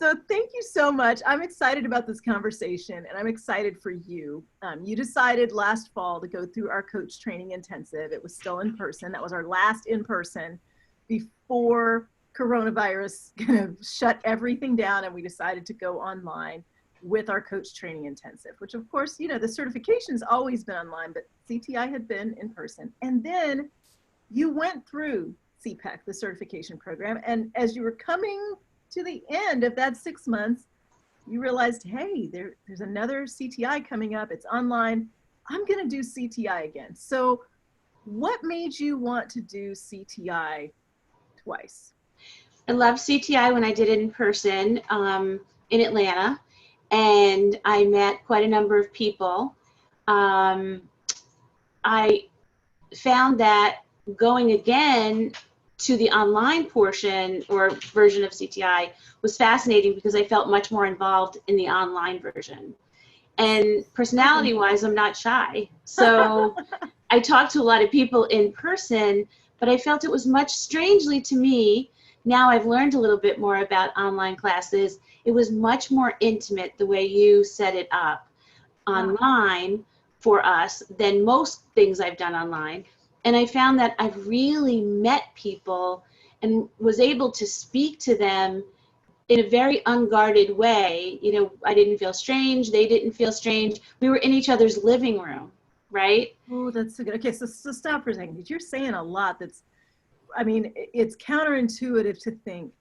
So thank you so much. I'm excited about this conversation, and I'm excited for you. You decided last fall to go through our coach training intensive. It was still in person. That was our last in person before coronavirus kind of shut everything down, and we decided to go online with our coach training intensive, which of course, you know, the certification's always been online, but CTI had been in person. And then you went through CPEC, the certification program, and as you were coming to the end of that 6 months, you realized, hey, there's another CTI coming up. It's online. I'm going to do CTI again. So what made you want to do CTI twice? I loved CTI when I did it in person in Atlanta, and I met quite a number of people. I found that going again to the online portion or version of CTI was fascinating because I felt much more involved in the online version. And personality-wise, I'm not shy. So I talked to a lot of people in person, but I felt it was much strangely to me. Now I've learned a little bit more about online classes. It was much more intimate the way you set it up online for us than most things I've done online. And I found that I've really met people and was able to speak to them in a very unguarded way. You know, I didn't feel strange. They didn't feel strange. We were in each other's living room, right? Oh, that's so good. Okay, so stop for a second, because you're saying a lot that's, I mean, it's counterintuitive to think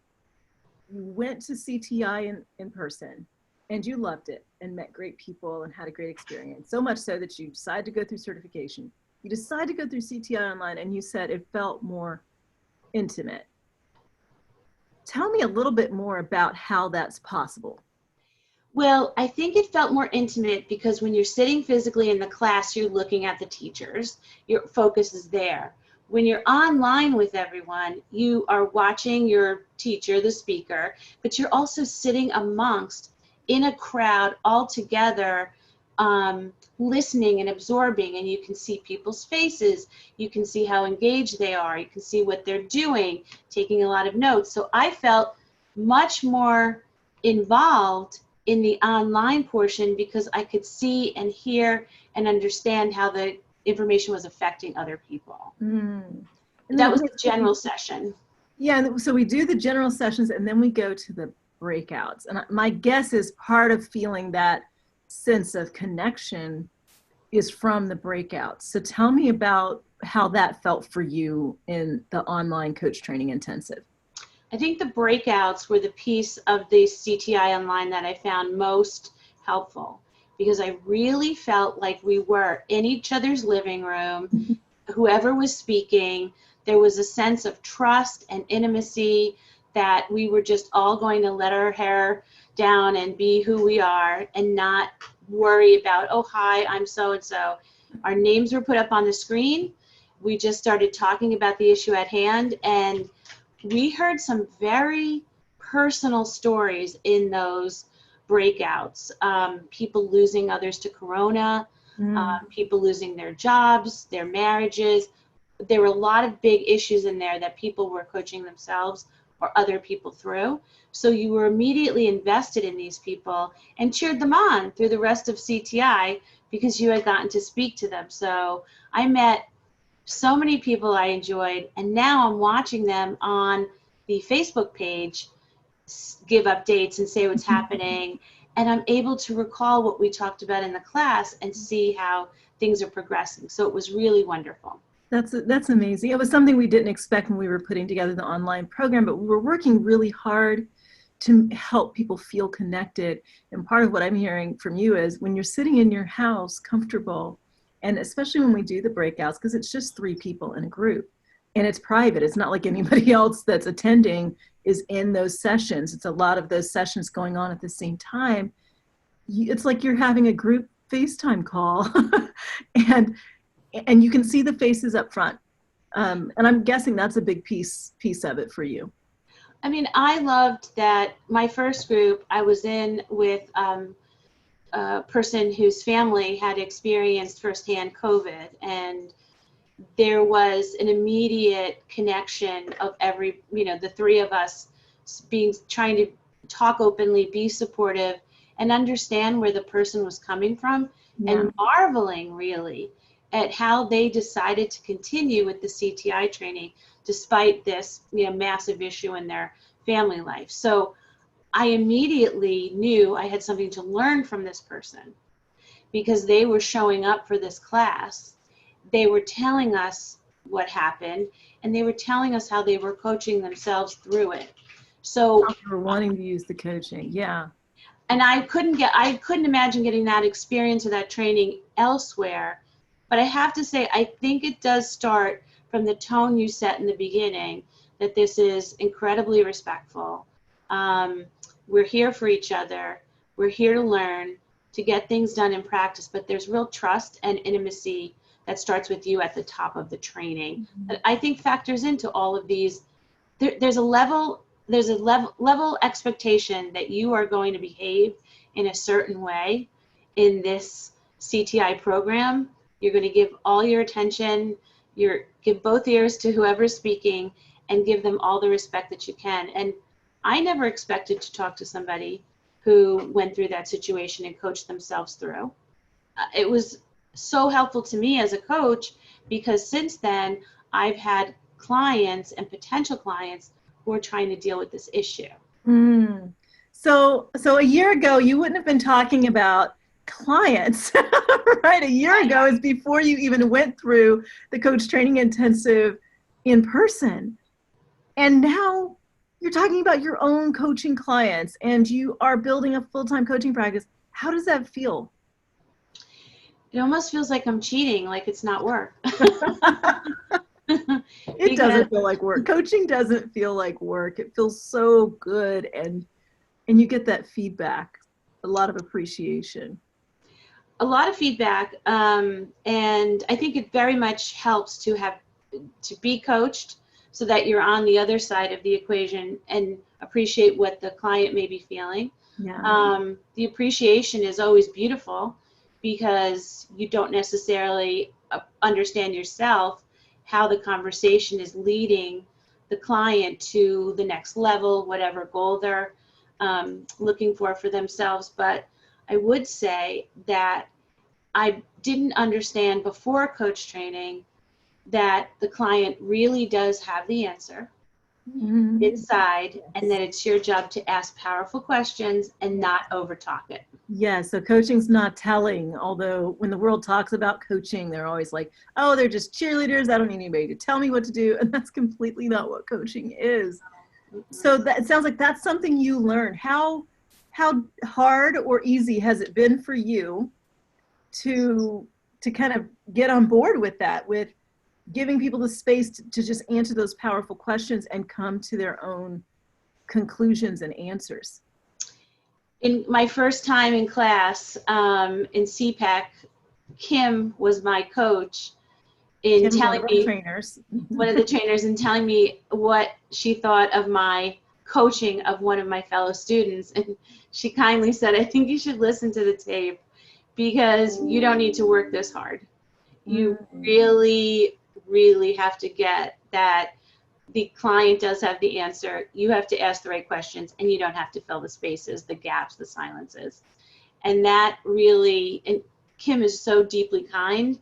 you went to CTI in person and you loved it and met great people and had a great experience, so much so that you decided to go through certification. You decided to go through CTI online, and you said it felt more intimate. Tell me a little bit more about how that's possible. Well, I think it felt more intimate because when you're sitting physically in the class, you're looking at the teachers. Your focus is there. When you're online with everyone, you are watching your teacher, the speaker, but you're also sitting amongst in a crowd all together, listening and absorbing, and you can see people's faces, you can see how engaged they are, you can see what they're doing, taking a lot of notes. So I felt much more involved in the online portion because I could see and hear and understand how the information was affecting other people. And that was the general session. Yeah, so we do the general sessions, and then we go to the breakouts. And my guess is part of feeling that sense of connection is from the breakouts. So tell me about how that felt for you in the online coach training intensive. I think the breakouts were the piece of the CTI online that I found most helpful, because I really felt like we were in each other's living room. Whoever was speaking, there was a sense of trust and intimacy that we were just all going to let our hair down and be who we are and not worry about, oh, hi, I'm so-and-so. Our names were put up on the screen. We just started talking about the issue at hand, and we heard some very personal stories in those breakouts. People losing others to corona, people losing their jobs, their marriages. There were a lot of big issues in there that people were coaching themselves or other people through. So you were immediately invested in these people and cheered them on through the rest of CTI because you had gotten to speak to them. So I met so many people I enjoyed, and now I'm watching them on the Facebook page give updates and say what's happening, and I'm able to recall what we talked about in the class and see how things are progressing. So it was really wonderful. That's amazing. It was something we didn't expect when we were putting together the online program, but we were working really hard to help people feel connected. And part of what I'm hearing from you is when you're sitting in your house comfortable, and especially when we do the breakouts, because it's just 3 people in a group and it's private. It's not like anybody else that's attending is in those sessions. It's a lot of those sessions going on at the same time. It's like you're having a group FaceTime call and you can see the faces up front. And I'm guessing that's a big piece of it for you. I mean, I loved that my first group I was in with a person whose family had experienced firsthand COVID, and there was an immediate connection of the 3 of us trying to talk openly, be supportive, and understand where the person was coming from, and marveling really at how they decided to continue with the CTI training despite this, you know, massive issue in their family life. So I immediately knew I had something to learn from this person because they were showing up for this class. They were telling us what happened, and they were telling us how they were coaching themselves through it. So you were wanting to use the coaching. Yeah. And I couldn't imagine getting that experience or that training elsewhere. But I have to say, I think it does start from the tone you set in the beginning, that this is incredibly respectful. We're here for each other. We're here to learn, to get things done in practice, but there's real trust and intimacy that starts with you at the top of the training. That I think factors into all of these. There's a level expectation that you are going to behave in a certain way in this CTI program. You're going to give all your attention, give both ears to whoever's speaking, and give them all the respect that you can. And I never expected to talk to somebody who went through that situation and coached themselves through. It was so helpful to me as a coach, because since then I've had clients and potential clients who are trying to deal with this issue. So a year ago, you wouldn't have been talking about clients, right? A year ago is before you even went through the coach training intensive in person. And now you're talking about your own coaching clients, and you are building a full-time coaching practice. How does that feel? It almost feels like I'm cheating, like it's not work. It doesn't feel like work. Coaching doesn't feel like work. It feels so good, and you get that feedback, a lot of appreciation. A lot of feedback, and I think it very much helps to be coached so that you're on the other side of the equation and appreciate what the client may be feeling. Yeah. The appreciation is always beautiful because you don't necessarily understand yourself how the conversation is leading the client to the next level, whatever goal they're looking for themselves. But I would say that I didn't understand before coach training that the client really does have the answer inside, and that it's your job to ask powerful questions and not overtalk it. Yeah, so coaching's not telling, although when the world talks about coaching, they're always like, oh, they're just cheerleaders. I don't need anybody to tell me what to do. And that's completely not what coaching is. So that it sounds like that's something you learned. How hard or easy has it been for you to kind of get on board with that, with giving people the space to just answer those powerful questions and come to their own conclusions and answers? In my first time in class in CPAC, Kim was my coach in telling me, one of the trainers, and telling me what she thought of my coaching of one of my fellow students. And she kindly said, I think you should listen to the tape because you don't need to work this hard. You really, really have to get that the client does have the answer. You have to ask the right questions, and you don't have to fill the spaces, the gaps, the silences. And that really, and Kim is so deeply kind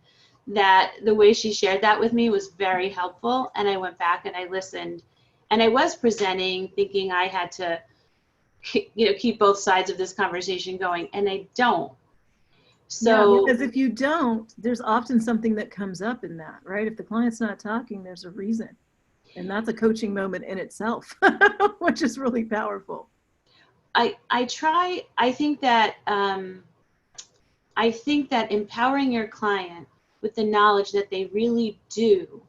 that the way she shared that with me was very helpful. And I went back and I listened, and I was presenting thinking I had to, keep both sides of this conversation going, and I don't. So yeah, because if you don't, there's often something that comes up in that, right? If the client's not talking, there's a reason. And that's a coaching moment in itself, which is really powerful. I think that empowering your client with the knowledge that they really do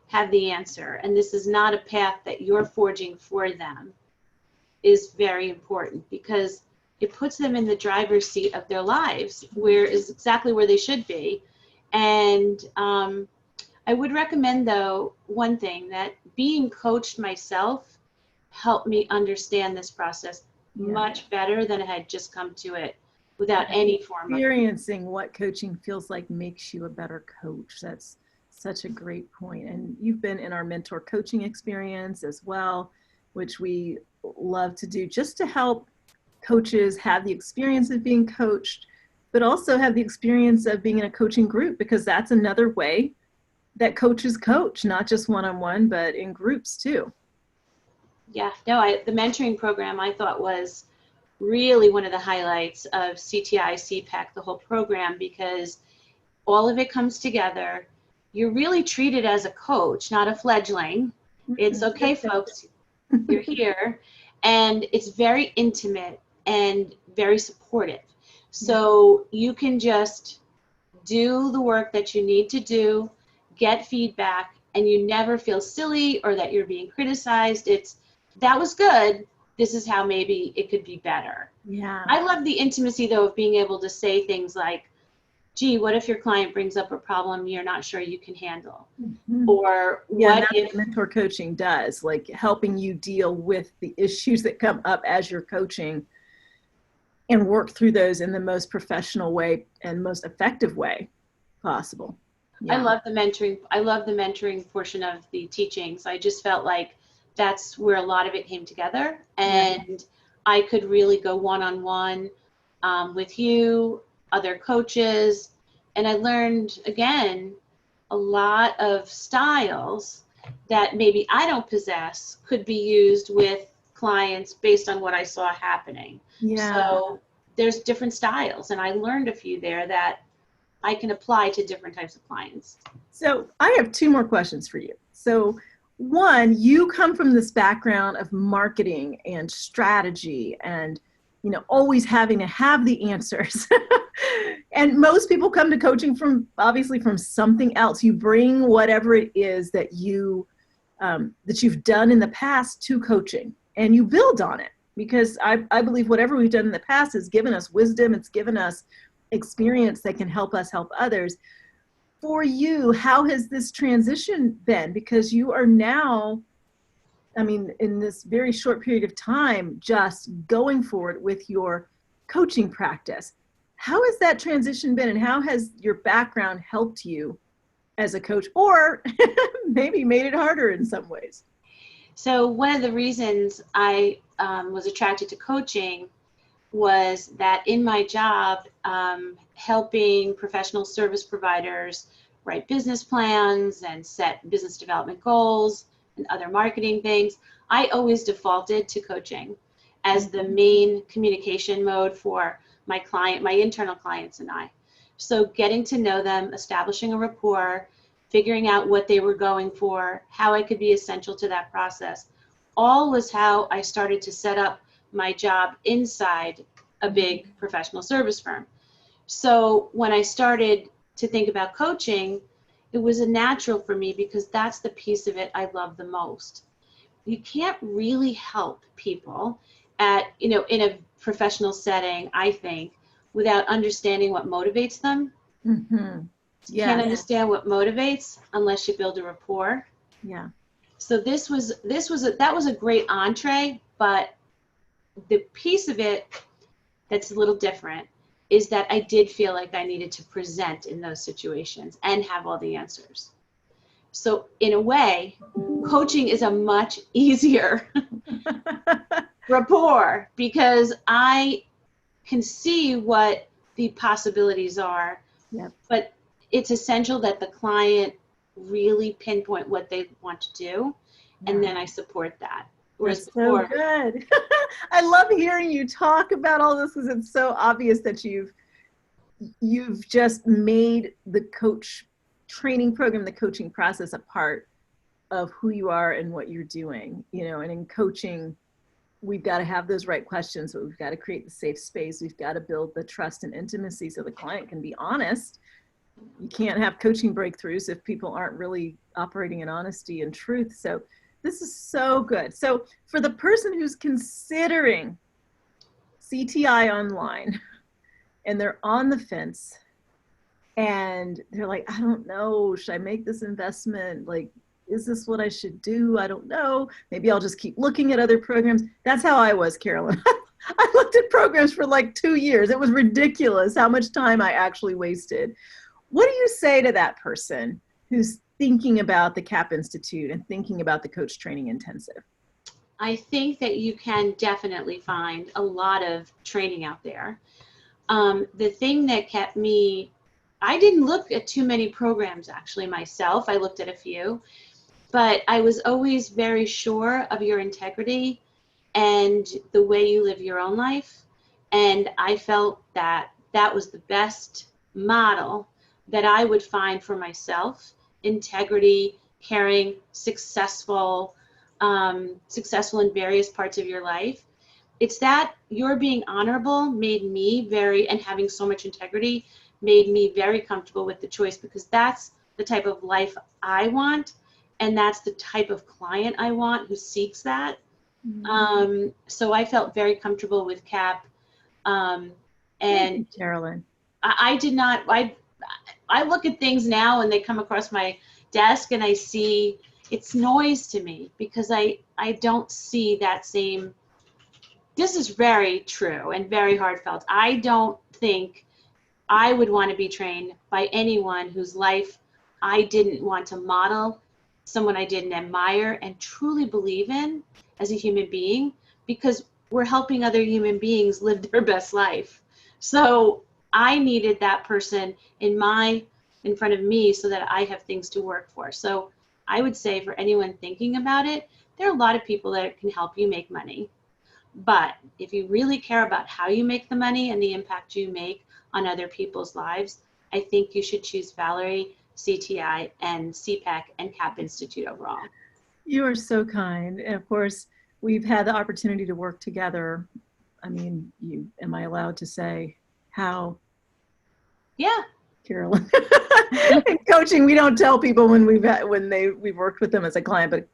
have the answer, and this is not a path that you're forging for them, is very important, because it puts them in the driver's seat of their lives, where is exactly where they should be. And I would recommend, though, one thing, that being coached myself helped me understand this process much better than I had just come to it without any form of experiencing what coaching feels like makes you a better coach. That's such a great point. And you've been in our mentor coaching experience as well, which we love to do just to help coaches have the experience of being coached, but also have the experience of being in a coaching group, because that's another way that coaches coach, not just one-on-one, but in groups too. Yeah, no, the mentoring program I thought was really one of the highlights of CTI, CPEC, the whole program, because all of it comes together. You're really treated as a coach, not a fledgling. It's okay, folks, you're here. And it's very intimate and very supportive. So you can just do the work that you need to do, get feedback, and you never feel silly or that you're being criticized. It's, that was good. This is how maybe it could be better. Yeah. I love the intimacy, though, of being able to say things like, gee, what if your client brings up a problem you're not sure you can handle? Or what if mentor coaching does, like helping you deal with the issues that come up as you're coaching and work through those in the most professional way and most effective way possible. Yeah. I love the mentoring portion of the teachings. I just felt like that's where a lot of it came together, and I could really go one-on-one with you, other coaches, and I learned, again, a lot of styles that maybe I don't possess could be used with clients based on what I saw happening. Yeah. So there's different styles, and I learned a few there that I can apply to different types of clients. So I have two more questions for you. So one, you come from this background of marketing and strategy and, you know, always having to have the answers. And most people come to coaching from, obviously, from something else. You bring whatever it is that you, that you've done in the past to coaching, and you build on it, because I believe whatever we've done in the past has given us wisdom. It's given us experience that can help us help others. For you, how has this transition been? Because you are now, I mean, in this very short period of time, just going forward with your coaching practice. How has that transition been, and how has your background helped you as a coach, or maybe made it harder in some ways? So one of the reasons I was attracted to coaching was that in my job, helping professional service providers write business plans and set business development goals and other marketing things, I always defaulted to coaching as the main communication mode for my client, my internal clients and I. So getting to know them, establishing a rapport, figuring out what they were going for, how I could be essential to that process, all was how I started to set up my job inside a big professional service firm. So when I started to think about coaching, it was a natural for me, because that's the piece of it I love the most. You can't really help people at, you know, in a professional setting, I think, without understanding what motivates them. You can't understand what motivates unless you build a rapport. Yeah. So that was a great entree, but the piece of it that's a little different is that I did feel like I needed to present in those situations and have all the answers. So in a way, coaching is a much easier rapport, because I can see what the possibilities are, but it's essential that the client really pinpoint what they want to do, and then I support that. That's so good. I love hearing you talk about all this, because it's so obvious that you've just made the coach training program, the coaching process, a part of who you are and what you're doing. You know, and in coaching, we've got to have those right questions, but we've got to create the safe space. We've got to build the trust and intimacy so the client can be honest. You can't have coaching breakthroughs if people aren't really operating in honesty and truth. So this is so good. So for the person who's considering CTI online and they're on the fence and they're like, I don't know, should I make this investment? Like, is this what I should do? I don't know. Maybe I'll just keep looking at other programs. That's how I was, Carolyn. I looked at programs for like 2 years. It was ridiculous how much time I actually wasted. What do you say to that person who's thinking about the CaPP Institute and thinking about the Coach Training Intensive? I think that you can definitely find a lot of training out there. The thing that kept me, I didn't look at too many programs actually myself. I looked at a few, but I was always very sure of your integrity and the way you live your own life. And I felt that that was the best model that I would find for myself: integrity, caring, successful, successful in various parts of your life. It's that your being honorable made me very, and having so much integrity made me very comfortable with the choice, because that's the type of life I want, and that's the type of client I want who seeks that. So I felt very comfortable with CAP. And Thank you, Carolyn. I did not, I look at things now and they come across my desk and I see it's noise to me, because I don't see that same, this is very true and very heartfelt. I don't think I would want to be trained by anyone whose life I didn't want to model, someone I didn't admire and truly believe in as a human being, because we're helping other human beings live their best life. So I needed that person in front of me so that I have things to work for. So I would say, for anyone thinking about it, there are a lot of people that can help you make money. But if you really care about how you make the money and the impact you make on other people's lives, I think you should choose Valorie, CTI, and CPEC and CaPP Institute overall. You are so kind. And of course, we've had the opportunity to work together. I mean, am I allowed to say how? Yeah. Carolyn. In coaching, we don't tell people when we've worked with them as a client, but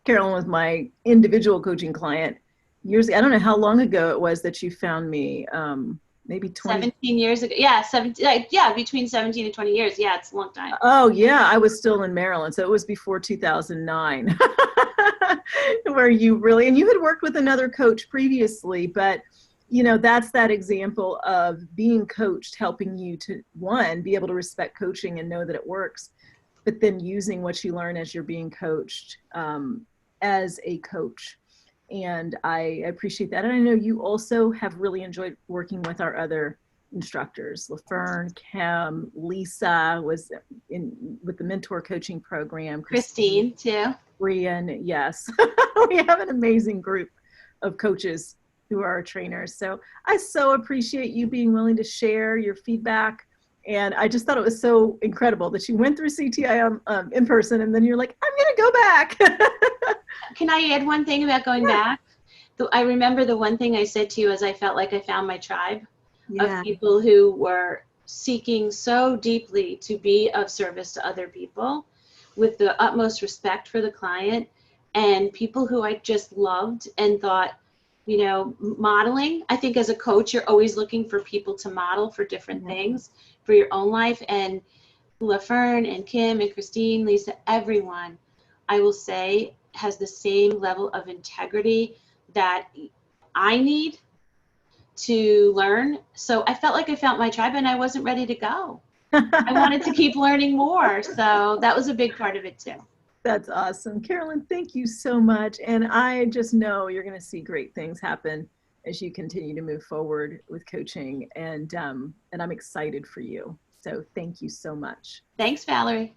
Carolyn was my individual coaching client years ago. I don't know how long ago it was that you found me. Maybe 20. 17 years ago. Yeah, 17. Yeah, between 17 and 20 years. Yeah, it's a long time. Oh yeah, I was still in Maryland, so it was before 2009, where you really, and you had worked with another coach previously, but you know, that's that example of being coached, helping you to, one, be able to respect coaching and know that it works, but then using what you learn as you're being coached as a coach. And I appreciate that. And I know you also have really enjoyed working with our other instructors. LaFern, Kim, Lisa was with the mentor coaching program. Christine too. Brian, yes. We have an amazing group of coaches who are our trainers. So I so appreciate you being willing to share your feedback. And I just thought it was so incredible that you went through CTI in person, and then you're like, I'm going to go back. Can I add one thing about going back? I remember the one thing I said to you is I felt like I found my tribe of people who were seeking so deeply to be of service to other people with the utmost respect for the client, and people who I just loved and thought, you know, modeling. I think as a coach, you're always looking for people to model for different things for your own life. And LaFern and Kim and Christine, Lisa, everyone, I will say, has the same level of integrity that I need to learn. So I felt like I found my tribe, and I wasn't ready to go. I wanted to keep learning more. So that was a big part of it too. That's awesome. Carolyn, thank you so much. And I just know you're going to see great things happen as you continue to move forward with coaching. And I'm excited for you. So thank you so much. Thanks, Valorie.